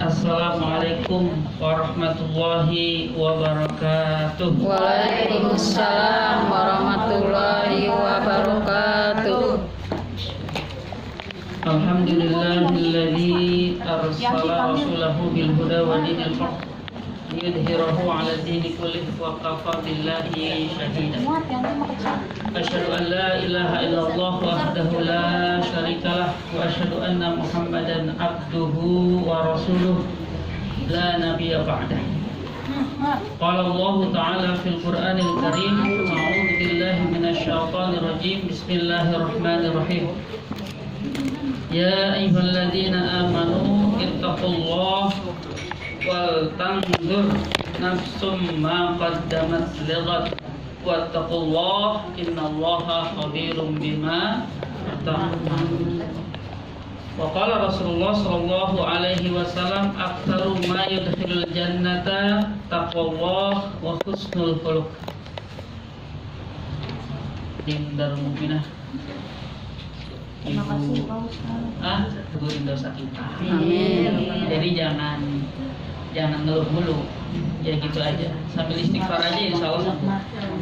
Assalamualaikum warahmatullahi wabarakatuh. Waalaikumsalam warahmatullahi wabarakatuh. Alhamdulillahilladzi arsala rasulahu bil huda wa dinil haqq liyudhhirahu 'ala dini kullih wa kafa billahi shahida. Asyhadu an la ilaha illallah wahdahu la syarikalah wa asyhadu anna Muhammadan abduhu wa rasuluh la nabiyya ba'dah. Qala Allah ta'ala fil Qur'anil Karim, a'udzu billahi minasy syaithanir rajim. Bismillahirrahmanirrahim. Ya ayyuhalladzina amanu ittaqullaha wal tanzur nafsum ma qaddamat lighad wattaqullaha innallaha khabirum bima ta'malun. Wa qala Rasulullah sallallahu alaihi wasallam aktsaru ma yudkhilul jannata taqwallah wa husnul khuluq. Dindar mukminah. Terima kasih Pak Ustaz. Gugurin dosa kita. Amin. Jadi jangan ngeluh mulu. Ya gitu aja. Sambil istighfar aja insyaallah.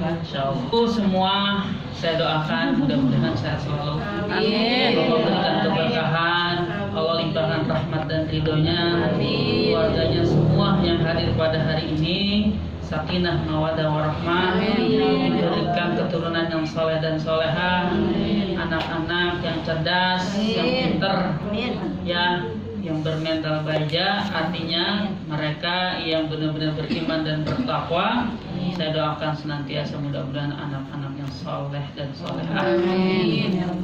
Insyaallah. Semua saya doakan mudah-mudahan sehat selalu. Amin. Allah berikan keberkahan, Allah limpahkan rahmat dan ridhonya. Keluarganya semua yang hadir pada hari ini sakinah, mawaddah, warahmah. Diberikan keturunan yang soleh dan solehah, anak-anak yang cerdas, yang pinter, ya, yang bermental baja, artinya mereka yang benar-benar beriman dan bertakwa. Saya doakan senantiasa mudah-mudahan anak-anak yang soleh dan solehah,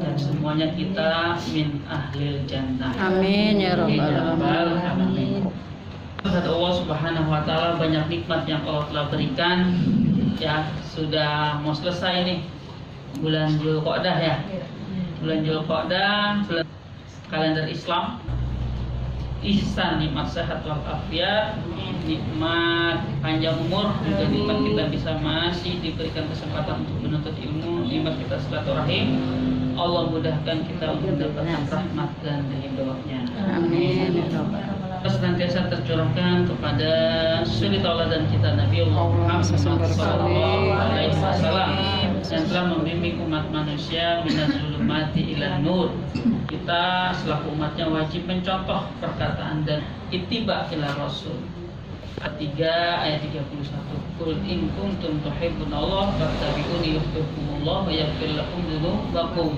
dan semuanya kita min ahlil jannah. Amin ya rabbal alamin. Kepada Allah Subhanahu wa taala banyak nikmat yang Allah telah berikan. Ya, sudah mau selesai nih bulan Dzulqa'dah ya. Bulan Dzulqa'dah, bulan kalender Islam. Ihsan, nikmat sehat wal afiat, nikmat panjang umur, juga nikmat kita bisa masih diberikan kesempatan untuk menuntut ilmu, nikmat kita silaturahim. Allah mudahkan kita untuk mendapatkan rahmat dan ridhonya. Amin ya rabbal alamin. Senantiasa tercurahkan kepada suri tauladan kita Nabi Muhammad sallallahu alaihi wasallam yang telah membimbing umat manusia minaz zulumati ila nur. Kita selaku umatnya wajib mencontoh perkataan dan ittiba ila rasul. Ketiga ayat 31. Qul in kuntum tuhibbunallah fattabi'uni yuhibbukumullah wa yaghfir lakum dzunubakum.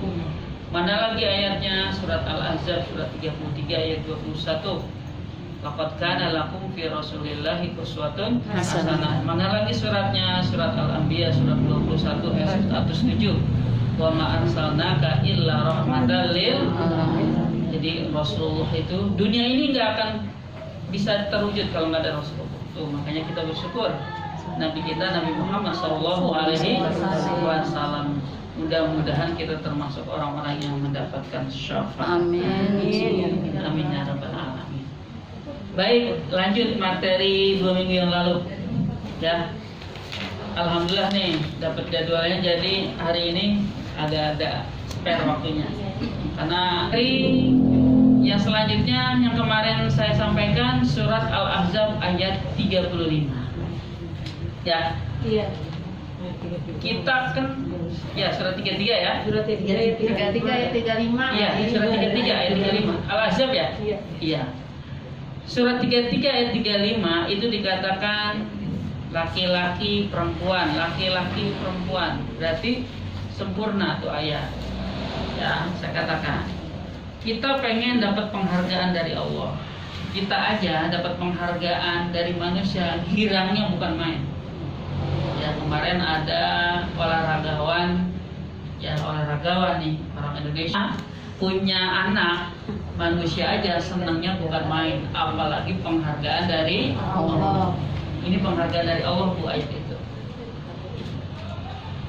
Mana lagi ayatnya? Surat Al-Ahzab surat 33 ayat 21. Laqad kana lakum fi Rasulillahi uswatun hasanah. Mana lagi suratnya? Surat Al-Anbiya surat 21 ayat 107. Wa ma arsalnaka illa rahmatan lil alamin. Jadi Rasulullah itu dunia ini nggak akan bisa terwujud kalau nggak ada Rasulullah. Tuh, makanya kita bersyukur Nabi kita Nabi Muhammad sallallahu alaihi wasallam. Mudah-mudahan kita termasuk orang-orang yang mendapatkan syafaat. Amin. Amin ya rabbal alamin. Baik, lanjut materi 2 minggu yang lalu. Ya. Alhamdulillah nih dapat jadwalnya, jadi hari ini ada spare waktunya. Karena hari yang selanjutnya yang kemarin saya sampaikan surat Al-Ahzab ayat 35. Ya. Iya. Kita kan ya surat 33 ya. Surat 33 ayat 35. Iya, surat 33 ayat 35. Al-Ahzab ya? Iya. Iya. Surat 33 ayat 35 itu dikatakan laki-laki perempuan, laki-laki perempuan. Berarti sempurna tuh ayat. Ya, saya katakan. Kita pengen dapat penghargaan dari Allah. Kita aja dapat penghargaan dari manusia, girangnya bukan main. Ya, kemarin ada olahragawan nih, orang Indonesia punya anak manusia aja senangnya bukan main, apalagi penghargaan dari Allah. Ini penghargaan dari Allah Bu ayat itu.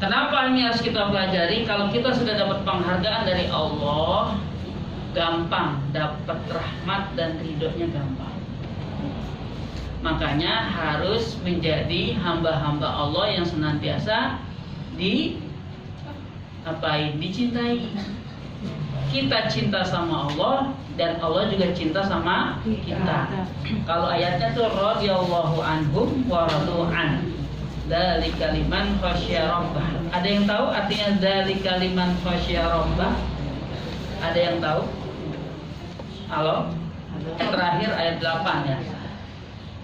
Kenapa ini harus kita pelajari? Kalau kita sudah dapat penghargaan dari Allah, gampang dapat rahmat dan ridhonya gampang. Makanya harus menjadi hamba-hamba Allah yang senantiasa dicintai. Kita cinta sama Allah, dan Allah juga cinta sama kita. Kalau ayatnya tuh radhiyallahu anhum wa radu an. Dzalika liman khasyya rabbah. Ada yang tahu artinya dzalika liman khasyya rabbah? Ada yang tahu? Halo? Yang terakhir ayat 8 ya.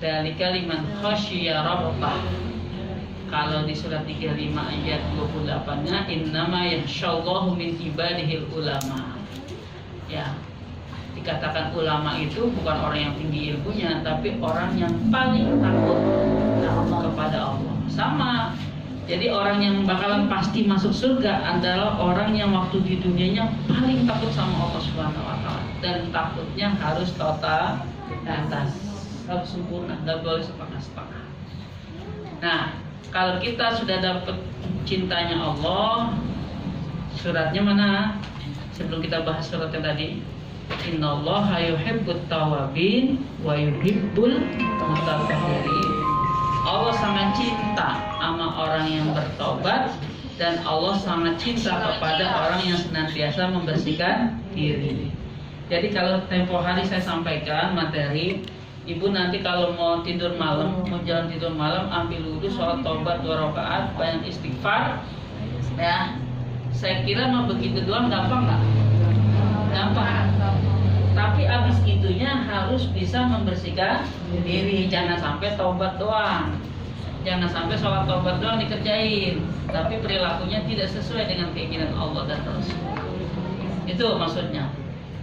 Dzalika liman khasyya rabbah. Kalau di surat 35 ayat 28-nya innama yakhsyallahu min ibadihil ulama. Ya. Dikatakan ulama itu bukan orang yang tinggi ilmunya, tapi orang yang paling takut kepada Allah. Sama. Jadi orang yang bakalan pasti masuk surga adalah orang yang waktu di dunianya paling takut sama Allah Subhanahu wa taala, dan takutnya harus total atas, harus sempurna, nggak boleh setengah-setengah. Nah, kalau kita sudah dapat cintanya Allah, suratnya mana? Sebelum kita bahas suratnya tadi, innallaha yuhibbut tawabin wa yuhibbul mutatahhirin. Allah sangat cinta sama orang yang bertobat, dan Allah sangat cinta kepada orang yang senantiasa membersihkan diri. Jadi kalau tempo hari saya sampaikan materi, ibu nanti kalau mau tidur malam, mau jalan tidur malam, ambil wudhu, sholat taubat 2 rakaat, banyak istighfar, ya. Saya kira mah begitu doang gampang nggak? Gampang. Tapi abis itunya harus bisa membersihkan diri. Jangan sampai taubat doang, jangan sampai sholat taubat doang dikerjain, tapi perilakunya tidak sesuai dengan keinginan Allah dan Rasul. Itu maksudnya.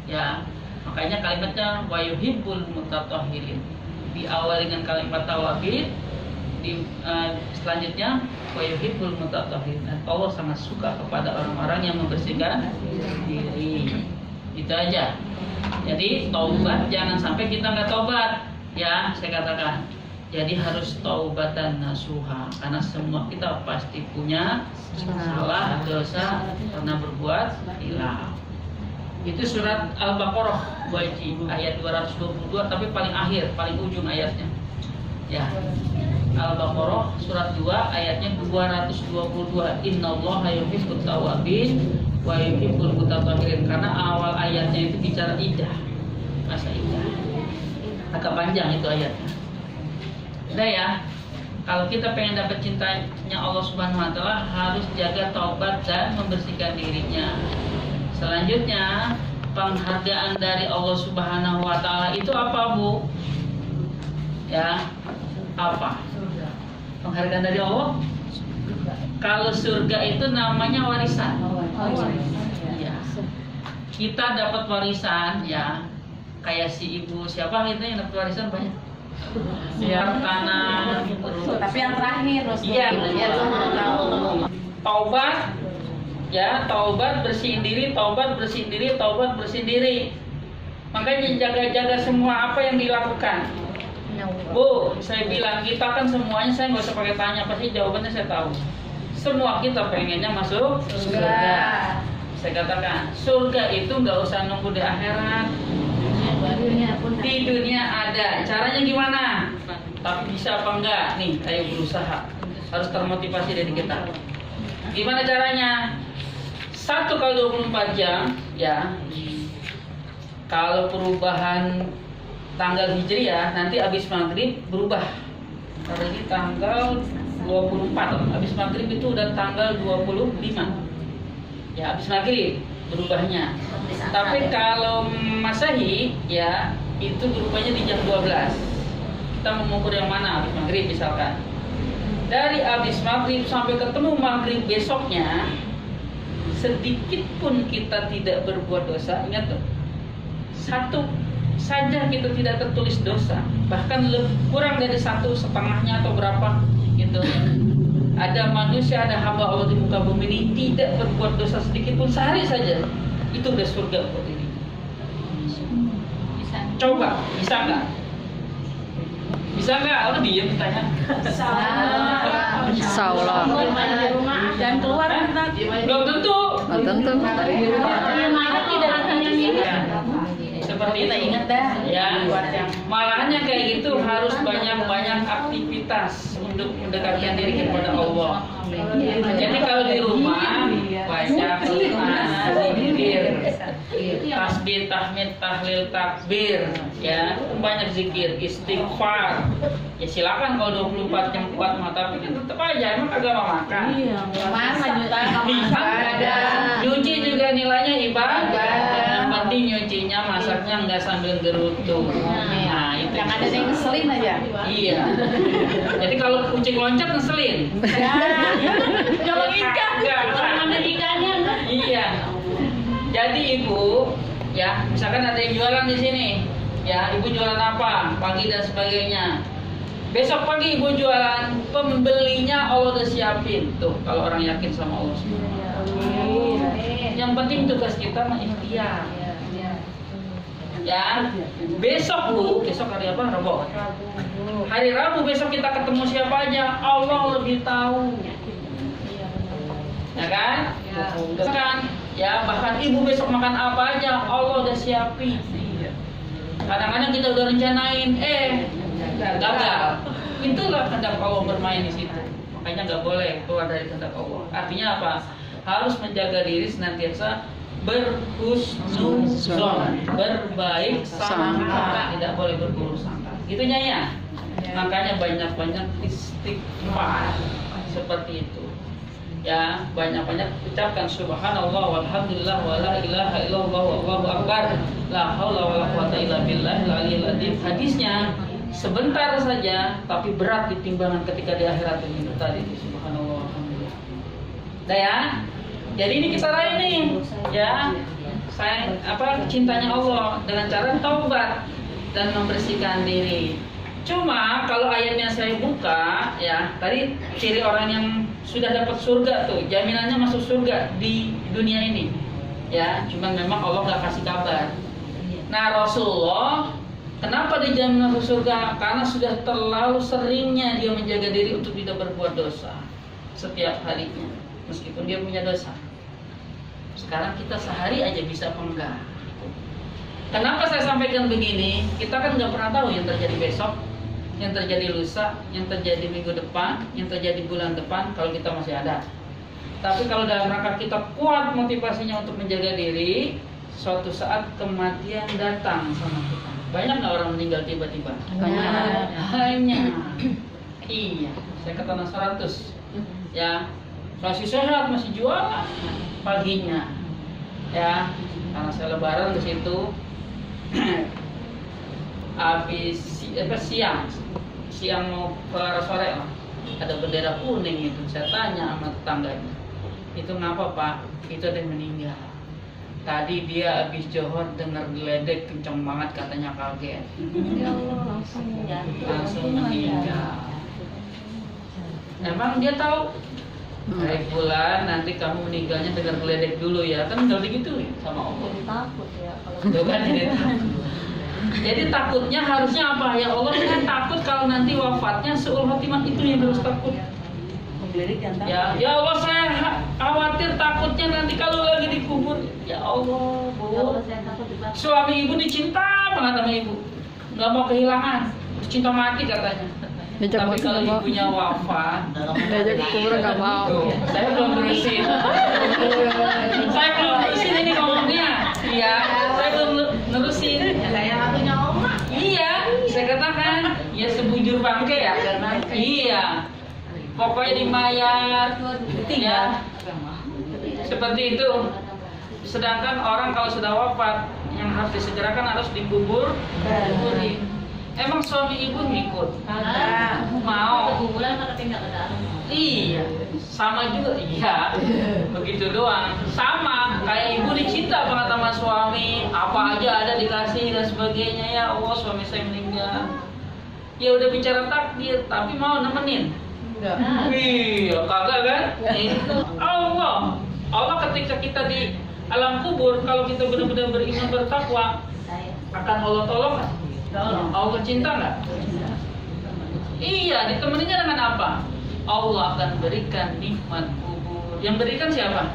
Ya, makanya kalimatnya wa yuhibbul mutatahhirin. Diawali dengan kalimat tawabin, selanjutnya wa yuhibbul mutatahhirin. Allah sangat suka kepada orang-orang yang membersihkan diri. Itu aja. Jadi taubat jangan sampai kita nggak taubat, ya saya katakan. Jadi harus taubatan nasuha, karena semua kita pasti punya salah, dosa, karena berbuat hilaf. Itu surat Al-Baqarah ayat 222, tapi paling akhir, paling ujung ayatnya. Ya. Al-Baqarah surat 2 ayatnya 222. Innallaha yuhibbut tawabin wa yuhibbul mutatahhirin. Karena awal ayatnya itu bicara iddah, masa iddah. Agak panjang itu ayatnya. Udah ya. Kalau kita pengen dapat cintanya Allah Subhanahu wa taala, harus jaga taubat dan membersihkan dirinya. Selanjutnya, penghargaan dari Allah Subhanahu wa taala itu apa, Bu? Ya. Apa? Penghargaan dari Allah? Kalau surga itu namanya warisan. Ya. Kita dapat warisan, ya. Kayak si ibu siapa gitu yang dapat warisan banyak. Ya, tanah. Tapi yang terakhir, iya. Taubat, ya, taubat bersihin diri, taubat bersihin diri, taubat bersihin diri. Makanya jaga-jaga semua apa yang dilakukan. Bu, saya bilang kita kan semuanya, saya nggak usah pakai tanya, pasti jawabannya saya tahu. Semua kita pengennya masuk surga. Saya katakan, surga itu nggak usah nunggu di akhirat. Di dunia ada. Caranya gimana? Tapi bisa apa enggak? Nih, ayo berusaha. Harus termotivasi dari kita. Gimana caranya? 1 kali 24 jam, ya. Kalau perubahan tanggal Hijriah nanti habis maghrib berubah. Hari ini tanggal 24, habis maghrib itu udah tanggal 25. Ya, habis maghrib berubahnya. Tapi kalau Masehi, ya, itu berubahnya di jam 12. Kita mengukur yang mana habis maghrib misalkan. Dari habis maghrib sampai ketemu maghrib besoknya, sedikit pun kita tidak berbuat dosa. Ingat tuh, 1 saja kita tidak tertulis dosa, bahkan kurang dari 1/2 atau berapa gitu. Ada manusia, ada hamba Allah di muka bumi ini tidak berbuat dosa sedikit pun sehari saja, itu udah surga buat diri. Coba, bisa nggak? Bisa nggak? Orang diem ditanya. Insya Allah. Dan keluar kita. Belum tentu. Oh, tentu. Tidak hanya ini. seperti kita itu. ingat dah. Ya, Buat yang malahannya kayak gitu harus banyak-banyak aktivitas untuk mendekatkan diri kepada Allah. Jadi kalau di rumah baca Quran, zikir, tasbih, tahmid, tahlil, takbir, ya banyak zikir, istighfar. Ya silakan kalau 24 jam kuat mah, tapi kan tetap aja emang kagak mau makan. masa juta Ada. Nyuci juga nilainya ibadah. Yang penting nyucinya, masaknya nggak sambil gerutu. Nah itu. yang ada yang ngeselin aja. Iya. Jadi kalau kucing loncat ngeselin. Kalau ikan, Nggak. ikannya Iya. Jadi ibu, ya misalkan ada yang jualan di sini, ya ibu jualan apa, pagi dan sebagainya. Besok pagi ibu jualan, pembelinya Allah udah siapin. Tuh kalau orang yakin sama Allah. Yang penting tugas kita mah ikhtiar. Ya, besok Bu, besok hari apa? Rabu. Hari Rabu besok kita ketemu siapa aja, Allah lebih tahu. Ya kan? Kan? Ya, bahkan ibu besok makan apa aja, Allah udah siapin. Kadang-kadang kita udah rencanain, gagal. Itulah kehendak Allah bermain di situ. Makanya nggak boleh keluar dari kehendak Allah. Artinya apa? Harus menjaga diri senantiasa berhusnuzon, berbaik sangka, tidak boleh berburuk sangka. Gitunya ya. Makanya banyak-banyak istighfar seperti itu. Ya, banyak-banyak ucapkan subhanallah walhamdulillah wala ilaha illallah wallahu akbar la haula wala quwata illa billahil aliyil azim. Hadisnya sebentar saja tapi berat di timbangan ketika di akhirat ini tadi subhanallah walhamdulillah. Nah ya. Jadi ini kita raih nih, ya. Saya cintanya Allah dengan cara taubat dan membersihkan diri. Cuma kalau ayatnya saya buka, ya tadi ciri orang yang sudah dapat surga tuh, jaminannya masuk surga di dunia ini, ya. Cuma memang Allah nggak kasih kabar. Nah Rasulullah, kenapa dijamin masuk surga? Karena sudah terlalu seringnya dia menjaga diri untuk tidak berbuat dosa setiap harinya, meskipun dia punya dosa. Sekarang kita sehari aja bisa apa enggak? Kenapa saya sampaikan begini? Kita kan nggak pernah tahu yang terjadi besok, yang terjadi lusa, yang terjadi minggu depan, yang terjadi bulan depan kalau kita masih ada. Tapi kalau dalam rangka kita kuat motivasinya untuk menjaga diri, suatu saat kematian datang sama kita. Banyak nggak orang meninggal tiba-tiba? Banyak. Iya, saya ke Tanah 100. Ya, masih sehat, masih jualan paginya. Ya, karena saya lebaran ke situ. Habis siang mau ke arah sore lah, ada bendera kuning itu. Saya tanya sama tetangganya, itu ngapa Pak? Itu ada yang meninggal. Tadi dia habis johor dengar geledek kenceng banget, katanya kaget. Ya Allah, Langsung meninggal. Emang dia tahu? Hari bulan nanti kamu meninggalnya dengar geledek dulu ya, kan nggak begitu sama Allah. takut ya kalau Tuh kan jadi takut. Jadi takutnya harusnya apa? Ya Allah, saya takut kalau nanti wafatnya seul khotimah, itu yang harus takut. Ya Allah, saya khawatir takutnya nanti kalau lagi dikubur. Ya Allah, Bu. Suami ibu dicinta banget sama ibu, nggak mau kehilangan, cinta mati katanya. Tapi kalau ibunya wafat, Diajak ke kuburan nggak mau. tuh, saya belum berusin. Saya belum berusin ini ngomongnya. Iya, saya belum nerusin. kayak lagunya Oma. Iya, saya katakan ya sebujur bangke ya. Iya. Pokoknya di mayat, ya. Seperti itu. Sedangkan orang kalau sudah wafat, yang harus disegerakan harus dikubur. Emang suami ibu ngikut? Mau? Kuburan pada pindah ke dalam. Iya, sama juga. Iya, begitu doang. Sama kayak ibu dicinta banget sama suami, apa aja ada dikasih dan sebagainya. Ya Allah, suami saya meninggal. Ya udah bicara takdir, tapi mau nemenin? Iya, kagak kan? Allah ketika kita di alam kubur, kalau kita benar-benar beriman bertakwa, akan Allah tolong nggak? Allah cinta nggak? Iya, ditemeninnya dengan apa? Allah akan berikan nikmat kubur. Yang berikan siapa?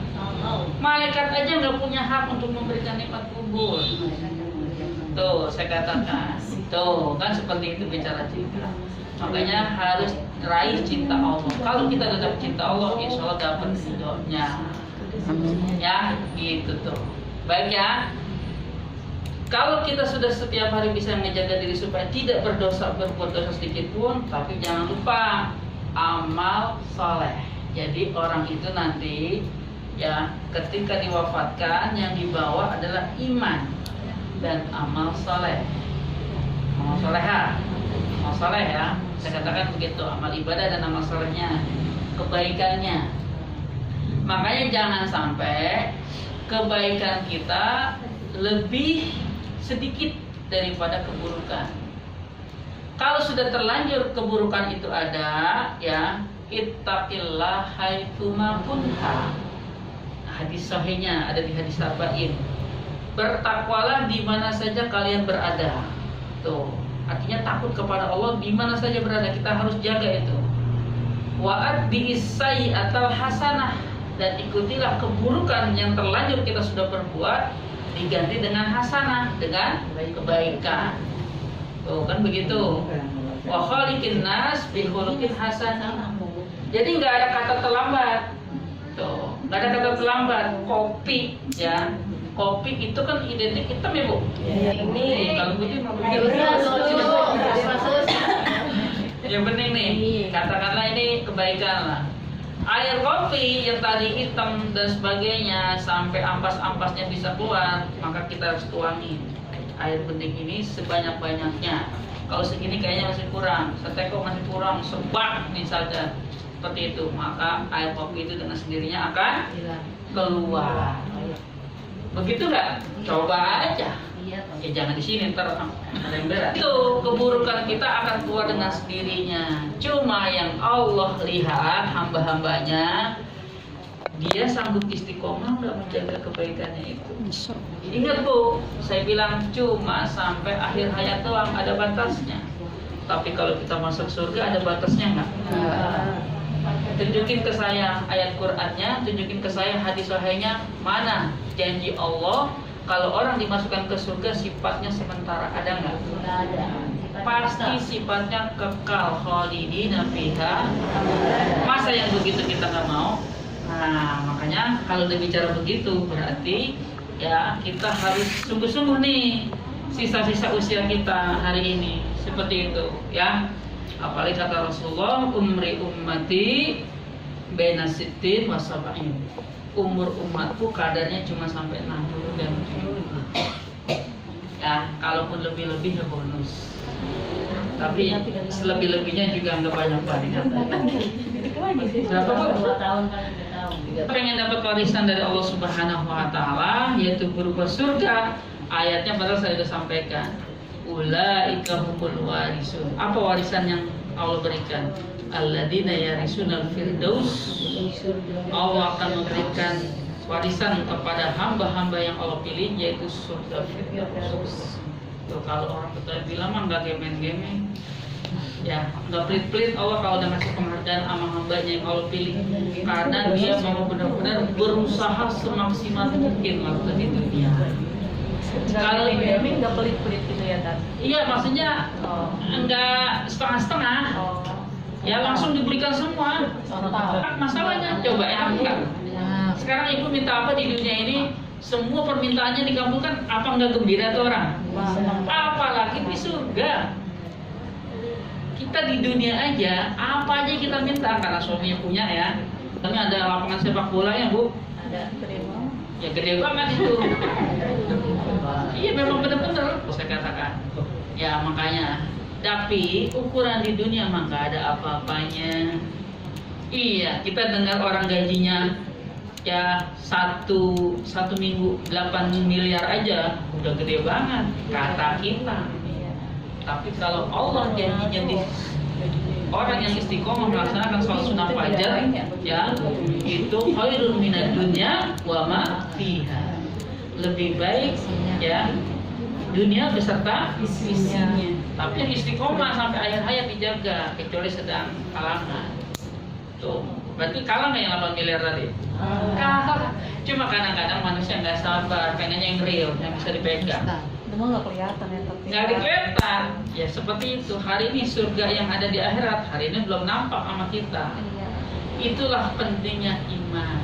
Malaikat aja nggak punya hak untuk memberikan nikmat kubur. Tuh, saya katakan. Tuh, kan seperti itu bicara cinta. Makanya harus raih cinta Allah. Kalau kita tetap cinta Allah, insya Allah dapat ridhonya. Ya, gitu tuh. Baik ya. Kalau kita sudah setiap hari bisa menjaga diri supaya tidak berbuat dosa sedikit pun, tapi jangan lupa amal soleh. Jadi orang itu nanti ya ketika diwafatkan yang dibawa adalah iman dan amal soleh. Amal soleha, amal soleh ya. Saya katakan begitu, amal ibadah dan amal solehnya, kebaikannya. Makanya jangan sampai kebaikan kita lebih sedikit daripada keburukan. Kalau sudah terlanjur keburukan itu ada, ya ittaqillah haitsuma kunta. Hadis sahihnya ada di hadis arba'in. Bertakwalah di mana saja kalian berada. Tuh, artinya takut kepada Allah di mana saja berada, kita harus jaga itu. Wa'at bi'is-sayyi'atal hasanah, dan ikutilah keburukan yang terlanjur kita sudah berbuat diganti dengan hasanah, dengan kebaikan. Tuh kan begitu. Wa khaliqin nas bi khuluqin hasanah. Jadi nggak ada kata terlambat. Tuh, nggak ada kata terlambat. Kopi ya. Kopi itu kan identik hitam ya, Bu? Ya, ini. Kalau putih mau ya bening nih. Katakanlah ini kebaikan lah. Air kopi yang tadi hitam dan sebagainya sampai ampas-ampasnya bisa keluar, maka kita harus tuangin air bening ini sebanyak-banyaknya. Kalau segini kayaknya masih kurang, seteko masih kurang, sebak misalnya seperti itu, maka air kopi itu dengan sendirinya akan keluar. Begitu nggak? Coba aja. Ya jangan di sini ntar ada yang berat. Itu keburukan kita akan keluar dengan sendirinya. Cuma yang Allah lihat hamba-hambanya, dia sanggup istiqomah nggak menjaga kebaikannya itu. Ingat Bu, saya bilang cuma sampai akhir hayat doang, ada batasnya. Tapi kalau kita masuk surga ada batasnya nggak? Tunjukin ke saya ayat Qur'annya, tunjukin ke saya hadis sahihnya, mana janji Allah kalau orang dimasukkan ke surga sifatnya sementara, ada nggak? Ada. Pasti sifatnya kekal, khalidina fiha. Masa yang begitu kita nggak mau? Nah, makanya kalau udah bicara begitu berarti ya kita harus sungguh-sungguh nih sisa-sisa usia kita hari ini seperti itu ya. Apalagi kata Rasulullah, umri ummati baina sittin wa sab'in. Umur umatku kadarnya cuma sampai 60 dan 70. Ya, kalaupun lebih-lebih ya bonus. Tapi selebih-lebihnya juga nggak banyak-banyak. Berapa Bu? 2 tahun kan 3 tahun. Pengen dapat warisan dari Allah Subhanahu wa taala yaitu berupa surga. Ayatnya padahal saya sudah sampaikan. Ulaika humul warisun. Apa warisan yang Allah berikan? Alladzina yarisunal firdaus. Allah akan memberikan warisan kepada hamba-hamba yang Allah pilih yaitu surga firdaus. Tuh, kalau orang betul bilang mah nggak gemen-gemen. Ya, nggak pelit-pelit Allah kalau udah ngasih penghargaan sama hambanya yang Allah pilih, karena dia mau benar-benar berusaha semaksimal mungkin waktu di dunia. Kalau gaming nggak pelit-pelit gitu ya, Tan? iya, maksudnya enggak setengah-setengah. Ya langsung diberikan semua. Masalahnya coba enak enggak? Sekarang ibu minta apa di dunia ini? Semua permintaannya dikabulkan, apa enggak gembira tuh orang? Apalagi di surga. Kita di dunia aja, apa aja kita minta karena suaminya punya ya. Tapi ada lapangan sepak bola ya Bu? Ada, gede banget. Ya gede banget itu. Iya memang benar-benar saya katakan. Ya makanya. Tapi ukuran di dunia mah nggak ada apa-apanya. Iya, kita dengar orang gajinya ya satu minggu 8 miliar aja udah gede banget kata kita. Tapi kalau Allah janjinya di orang yang istiqomah melaksanakan sholat sunnah fajar ya itu khairun minad dunya wa ma fiha. Lebih baik ya dunia beserta isinya. Tapi yang istiqomah sampai akhir hayat dijaga, kecuali sedang kalangan. Tuh, berarti kalah nggak yang 8 miliar tadi? Kalah. Cuma kadang-kadang manusia nggak sabar, pengennya yang real, yang bisa dipegang. Itu mah nggak kelihatan ya tapi. Nggak kelihatan. Ya seperti itu. Hari ini surga yang ada di akhirat, hari ini belum nampak sama kita. Iya. Itulah pentingnya iman,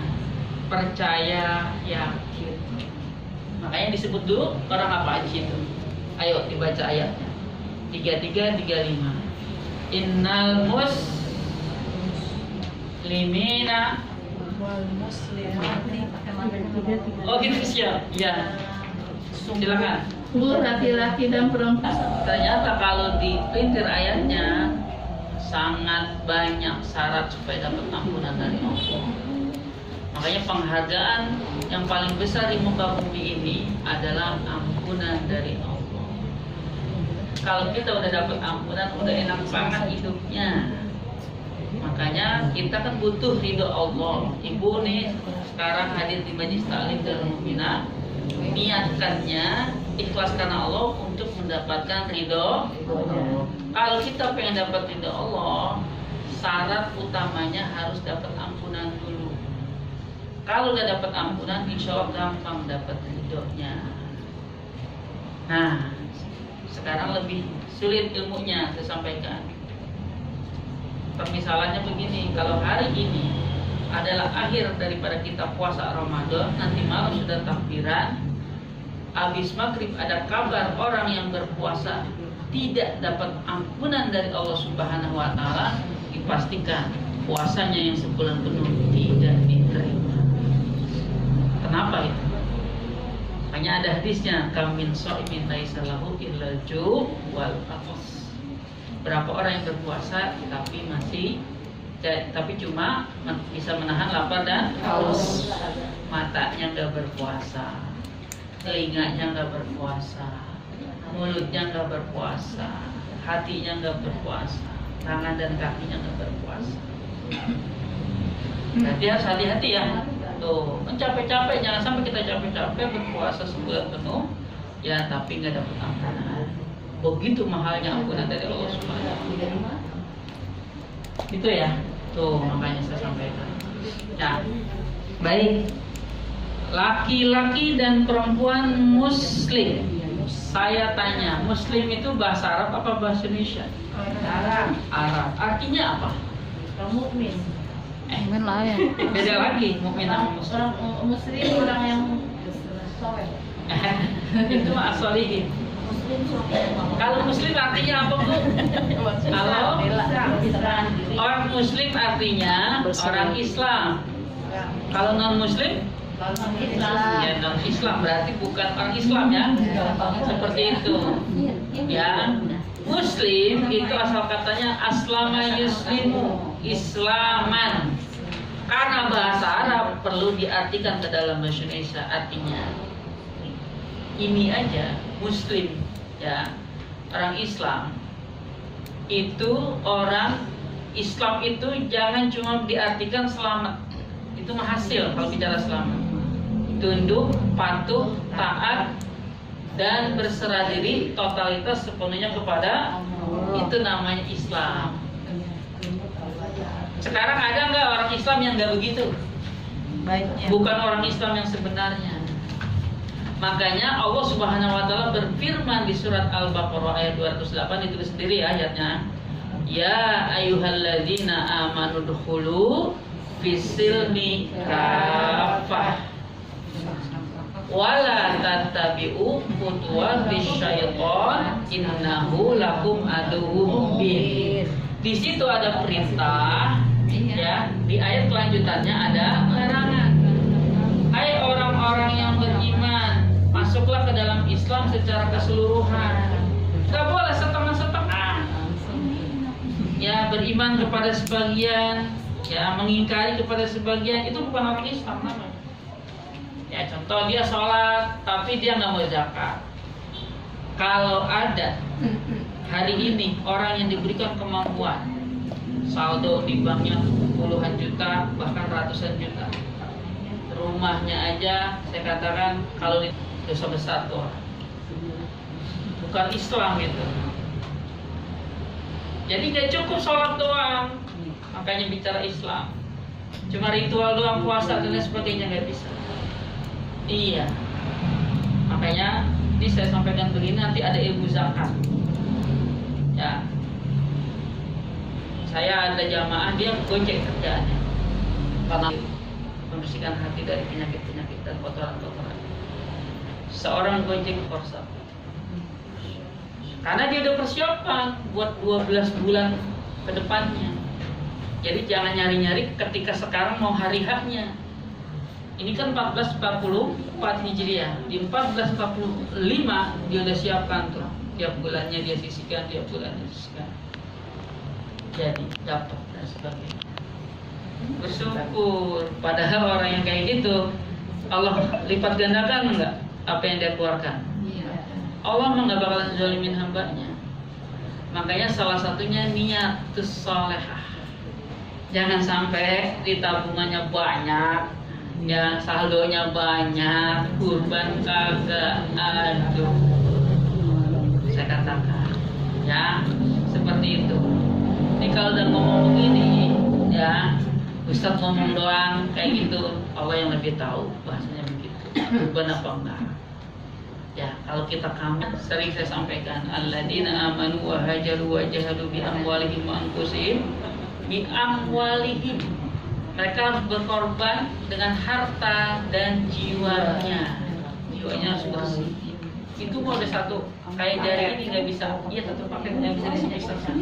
percaya, yakin. Makanya disebut dulu orang apa aja itu. Ayo dibaca ayatnya. 3335. Innal muslimina Wal muslimati pakai mantra. oh gitu siap. Ya. Silakan. Laki-laki dan perempuan. Ternyata kalau dipelintir ayatnya sangat banyak syarat supaya dapat ampunan dari Allah. Makanya penghargaan yang paling besar di muka bumi ini adalah ampunan dari Allah. Kalau kita udah dapat ampunan, udah enak banget hidupnya. Makanya kita kan butuh ridho Allah. Ibu nih sekarang hadir di Majelis Ta'lim Darul Mu'minah, niatkannya ikhlas karena Allah untuk mendapatkan ridho. Kalau kita pengen dapat ridho Allah, syarat utamanya harus dapat ampunan dulu. Kalau udah dapat ampunan, insya Allah gampang dapat ridhonya. Nah, sekarang lebih sulit ilmunya saya sampaikan. Permisalannya begini, kalau hari ini adalah akhir daripada kita puasa Ramadan, nanti malam sudah takbiran, habis maghrib ada kabar orang yang berpuasa tidak dapat ampunan dari Allah Subhanahu wa Ta'ala, dipastikan puasanya yang sebulan penuh tidak diterima. Kenapa itu? Hanya ada hadisnya, kamin so'imin laisa lahu illal ju' wal atas. Berapa orang yang berpuasa tapi cuma bisa menahan lapar dan haus. Matanya nggak berpuasa, telinganya nggak berpuasa, mulutnya nggak berpuasa, hatinya nggak berpuasa, tangan dan kakinya nggak berpuasa. Berarti harus hati-hati ya. Tuh, capek-capek, jangan sampai kita capek-capek berpuasa sebulan penuh, ya tapi nggak dapat ampunan. Begitu mahalnya ampunan dari Allah Subhanahu wa Ta'ala. Itu ya. Tuh, makanya saya sampaikan. Ya. Baik. Laki-laki dan perempuan muslim. Saya tanya, muslim itu bahasa Arab apa bahasa Indonesia? Arab. Arab. Artinya apa? Mukmin. Mukmin lah ya. Beda lagi mukmin sama muslim. Orang muslim orang yang soleh. Itu mah as-solihin. Muslim soleh. Kalau muslim artinya apa, Bu? Kalau orang muslim artinya orang Islam. Kalau non muslim ya non Islam, berarti bukan orang Islam ya. Seperti itu. Ya. Muslim itu asal katanya aslama yuslimu, islaman. Karena bahasa Arab perlu diartikan ke dalam bahasa Indonesia, artinya ini aja muslim ya, orang Islam. Itu orang Islam itu jangan cuma diartikan selamat. Itu mah hasil kalau bicara selamat. Tunduk, patuh, taat, dan berserah diri totalitas sepenuhnya kepada Allah. Itu namanya Islam. Sekarang ada nggak orang Islam yang nggak begitu? Baiknya. Bukan orang Islam yang sebenarnya. Makanya Allah Subhanahu wa Ta'ala berfirman di surat Al-Baqarah ayat 208, itu sendiri ayatnya. Ya ayyuhalladzina amanu dkhulu fisilmi kafah wala tattabi'u khutuwatis syaitan innahu lakum aduwwum mubin. Di situ ada perintah ya, di ayat kelanjutannya ada larangan. Hai orang-orang yang beriman, masuklah ke dalam Islam secara keseluruhan. Gak boleh setengah-setengah. Ya, beriman kepada sebagian, ya mengingkari kepada sebagian, itu bukan orang Islam namanya. Ya contoh dia sholat tapi dia nggak mau zakat. Kalau ada hari ini orang yang diberikan kemampuan, saldo di banknya puluhan juta bahkan ratusan juta, rumahnya aja saya katakan kalau dosa besar tuh, bukan Islam gitu. Jadi nggak cukup sholat doang, makanya bicara Islam. Cuma ritual doang, puasa dan lain sebagainya nggak bisa. Iya, makanya masjid saya sampaikan begini, nanti ada ilmu zakat. Ya, saya ada jamaah dia gojek kerjaannya karena membersihkan hati dari penyakit-penyakit dan kotoran-kotoran. Seorang gojek korsa, karena dia udah persiapan buat 12 bulan ke depannya. Jadi jangan nyari-nyari ketika sekarang mau hari haknya. Ini kan 1444 Hijriah. Di 1445 dia udah siapkan tuh. Tiap bulannya dia sisihkan, tiap bulannya sisihkan. Jadi dapat dan sebagainya. Bersyukur. Padahal orang yang kayak gitu Allah lipat gandakan enggak apa yang dia keluarkan. Allah mah nggak bakalan zalimin hambanya. Makanya salah satunya niatus salehah. Jangan sampai di tabungannya banyak, ya saldonya banyak, kurban kagak, aduh. Saya katakan, ya seperti itu. Ini kalau udah ngomong begini, ya Ustadz ngomong doang kayak gitu, Allah yang lebih tahu bahasanya begitu. Kurban apa enggak? Ya, kalau kita kamu sering saya sampaikan, alladzina amanu wa hajaru wa jahadu bi amwalihim wa anfusihim bi amwalihim. Mereka harus berkorban dengan harta dan jiwanya. Jiwanya harus bersih. Itu mau ada satu kayak jari ini nggak bisa, iya satu paket nggak bisa dipisahkan.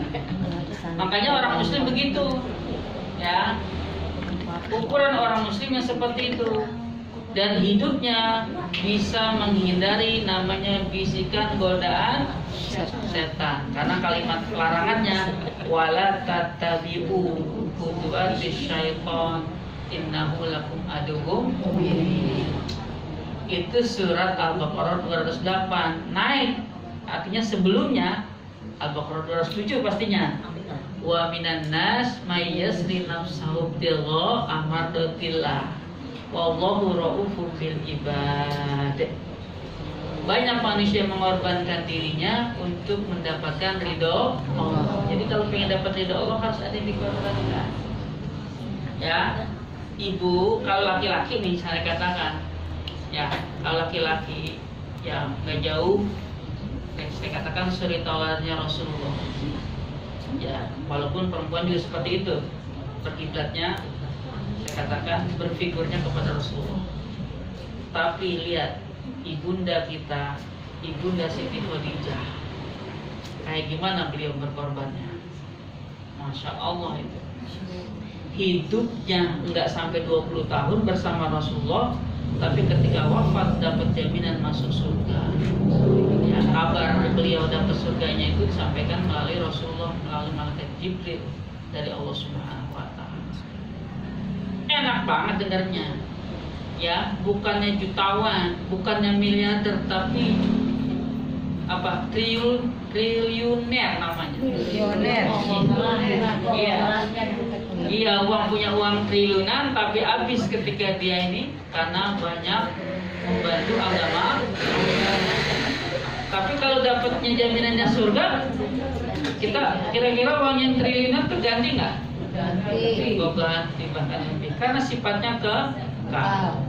Makanya orang Muslim begitu, ya. Ukuran orang Muslim yang seperti itu. Dan hidupnya bisa menghindari namanya bisikan godaan setan, karena kalimat larangannya wala tattabi'u khutuwatis syaitan innahu lakum aduwwum mubin. Itu surat Al-Baqarah 208 naik, artinya sebelumnya Al-Baqarah 207 pastinya. Wa minan nas may yasri nafsahu tigha amradatillah wallahu raufun bil ibad. Banyak manusia mengorbankan dirinya untuk mendapatkan ridho Allah. Jadi kalau pengen dapat ridho Allah harus ada yang dikorbankan. Ya, ibu kalau laki-laki nih saya katakan, ya kalau laki-laki yang nggak jauh, saya katakan suri tauladnya Rasulullah. Ya, walaupun perempuan juga seperti itu, berkiblatnya saya katakan berfigurnya kepada Rasulullah. Tapi lihat ibunda kita, ibunda Siti Khadijah, kayak gimana beliau berkorbannya. Masya Allah itu. Hidupnya nggak sampai 20 tahun bersama Rasulullah, tapi ketika wafat dapat jaminan masuk surga. Ya, kabar beliau dapat surganya itu disampaikan melalui Rasulullah, melalui malaikat Jibril dari Allah Subhanahu wa Ta'ala. Enak banget dengarnya, ya bukannya jutawan, bukannya miliarder, tapi apa triliuner namanya. Triliuner. Iya, punya uang triliunan, tapi habis ketika dia ini karena banyak membantu agama. Tapi kalau dapatnya jaminannya surga, kita kira-kira uang yang triliunan terganti nggak? Ganti bahkan lebih, karena sifatnya kekal.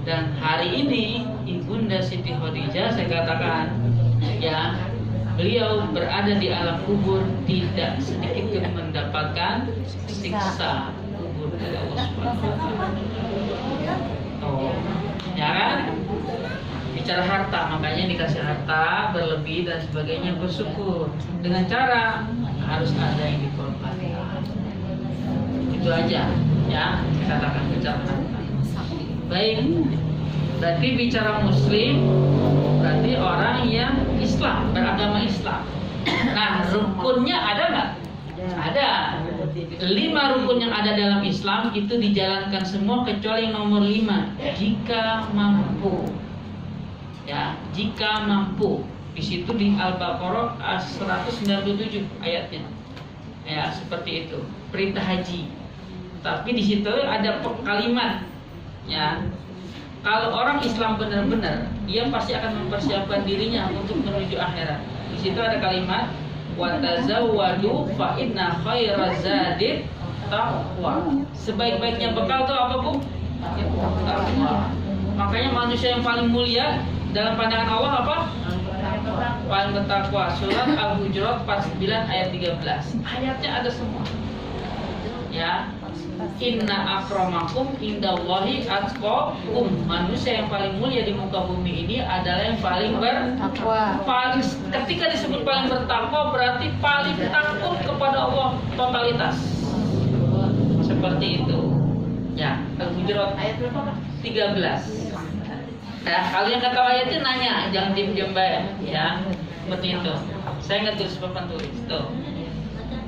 Dan hari ini ibunda Siti Khadijah saya katakan, ya beliau berada di alam kubur tidak sedikit pun mendapatkan siksa kubur dari Allah Subhanahu wa Ta'ala. Oh, ya kan? Bicara harta, makanya dikasih harta berlebih dan sebagainya, bersyukur dengan cara harus ada yang dikorbankan. Itu aja, ya katakan bicara harta. Baik, berarti bicara Muslim berarti orang yang Islam, beragama Islam. Nah, rukunnya ada nggak? Ada. 5 rukun yang ada dalam Islam itu dijalankan semua kecuali nomor 5, jika mampu. Ya, jika mampu. Di situ di Al-Baqarah 197 ayatnya. Ya, seperti itu. Perintah haji. Tapi di situ ada kalimat, ya. Kalau orang Islam benar-benar, dia pasti akan mempersiapkan dirinya untuk menuju akhirat. Di situ ada kalimat wa tazawwadu fa inna khairaz zadit taqwa. Sebaik-baiknya bekal itu apa, Bu? Taqwa. Makanya manusia yang paling mulia dalam pandangan Allah apa? Paling bertakwa. Surat Al-Hujurat 49 ayat 13. Ayatnya ada semua. Ya. Inna akramakum indallahi atqakum. Manusia yang paling mulia di muka bumi ini adalah yang paling bertakwa. Ketika disebut paling bertakwa berarti paling takut kepada Allah totalitas. Seperti itu. Ya, Al-Hujurat ayat berapa? 13. Ya, kalau yang kata ayatnya nanya, jangan diam-diam ya. Seperti itu. Saya nggak tulis papan tulis tuh.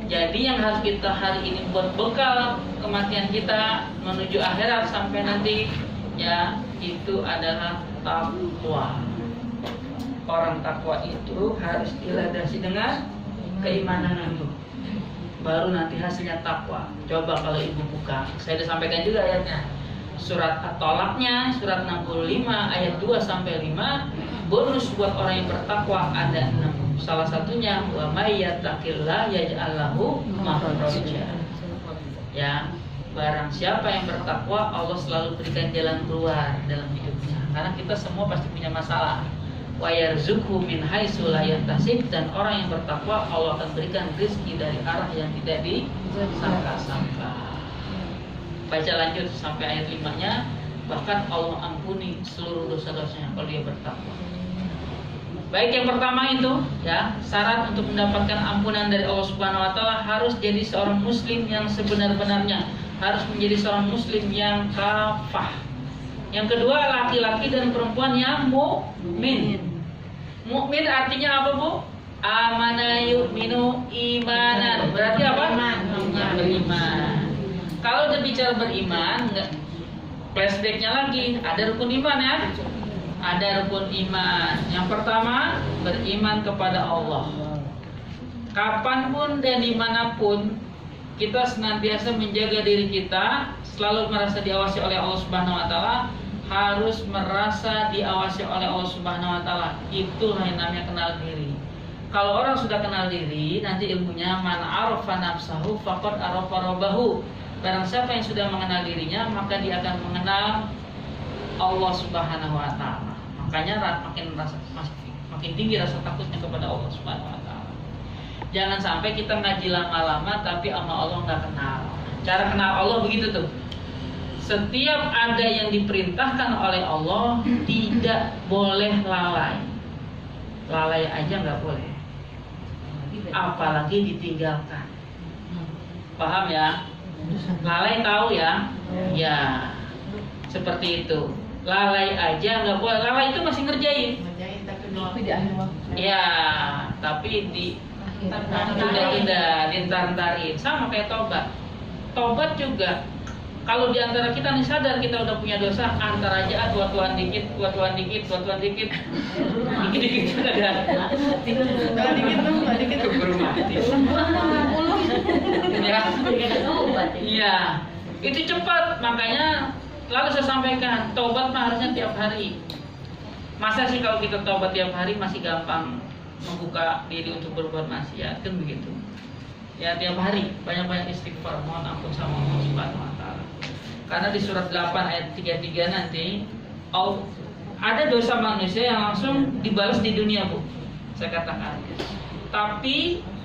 Jadi yang harus kita hari ini buat bekal kematian kita menuju akhirat sampai nanti ya itu adalah takwa. Orang takwa itu harus dilandasi dengan keimanan dulu. Baru nanti hasilnya takwa. Coba kalau ibu buka, saya sudah sampaikan juga ayatnya. Surat At-Tolaknya, surat 65 ayat 2 sampai 5. Bonus buat orang yang bertakwa ada 6. Salah satunya wa may yattaqillah yaj'al lahu makhraja. Ya, barang siapa yang bertakwa Allah selalu berikan jalan keluar dalam hidupnya. Karena kita semua pasti punya masalah. Wa yarzuqhu min haitsu la yahtasib, dan orang yang bertakwa Allah akan berikan rezeki dari arah yang tidak disangka-sangka. Baca lanjut sampai ayat 5-nya. Bahkan Allah ampuni seluruh dosa-dosanya kalau dia bertakwa. Baik, yang pertama itu ya, syarat untuk mendapatkan ampunan dari Allah Subhanahu wa taala harus jadi seorang muslim yang sebenar-benarnya, harus menjadi seorang muslim yang kafah. Yang kedua, laki-laki dan perempuan yang mukmin. Mukmin artinya apa, Bu? Amana yu'minu imanan. Berarti apa? Beriman. Kalau udah bicara beriman, enggak flashbacknya lagi, ada rukun iman ya. Ada rukun iman. Yang pertama, beriman kepada Allah. Kapanpun dan dimanapun kita senantiasa menjaga diri kita, selalu merasa diawasi oleh Allah Subhanahu wa taala, harus merasa diawasi oleh Allah Subhanahu wa taala. Itulah yang namanya kenal diri. Kalau orang sudah kenal diri, nanti ilmunya man arafa nafsahu faqad arafa rabbahu. Barang siapa yang sudah mengenal dirinya, maka dia akan mengenal Allah Subhanahu wa taala. Makanya makin tinggi rasa takutnya kepada Allah Subhanahu wa taala. Jangan sampai kita ngaji lama-lama tapi sama Allah nggak kenal. Cara kenal Allah begitu tuh. Setiap ada yang diperintahkan oleh Allah tidak boleh lalai. Lalai aja nggak boleh. Apalagi ditinggalkan. Paham ya? Lalai tahu ya? Ya. Seperti itu. Lalai aja nggak boleh. Lalai itu masih ngerjain. Ya, tapi tidak ditantarin. Sama kayak tobat. Tobat juga. Kalau di antara kita nih sadar kita udah punya dosa, antar aja tuan dikit, tuan dikit. Dikit-dikit juga ada. Dikit keburu mati. Iya. Itu cepat, makanya lalu saya sampaikan, tobat mah harusnya tiap hari. Masa sih kalau kita tobat tiap hari masih gampang membuka diri untuk berbuat maksiat, kan begitu. Ya tiap hari banyak-banyak istighfar, mohon ampun sama Allah Subhanahu wa taala. Karena di surat 8 ayat 33 nanti ada dosa manusia yang langsung dibalas di dunia, Bu. Saya katakan. Tapi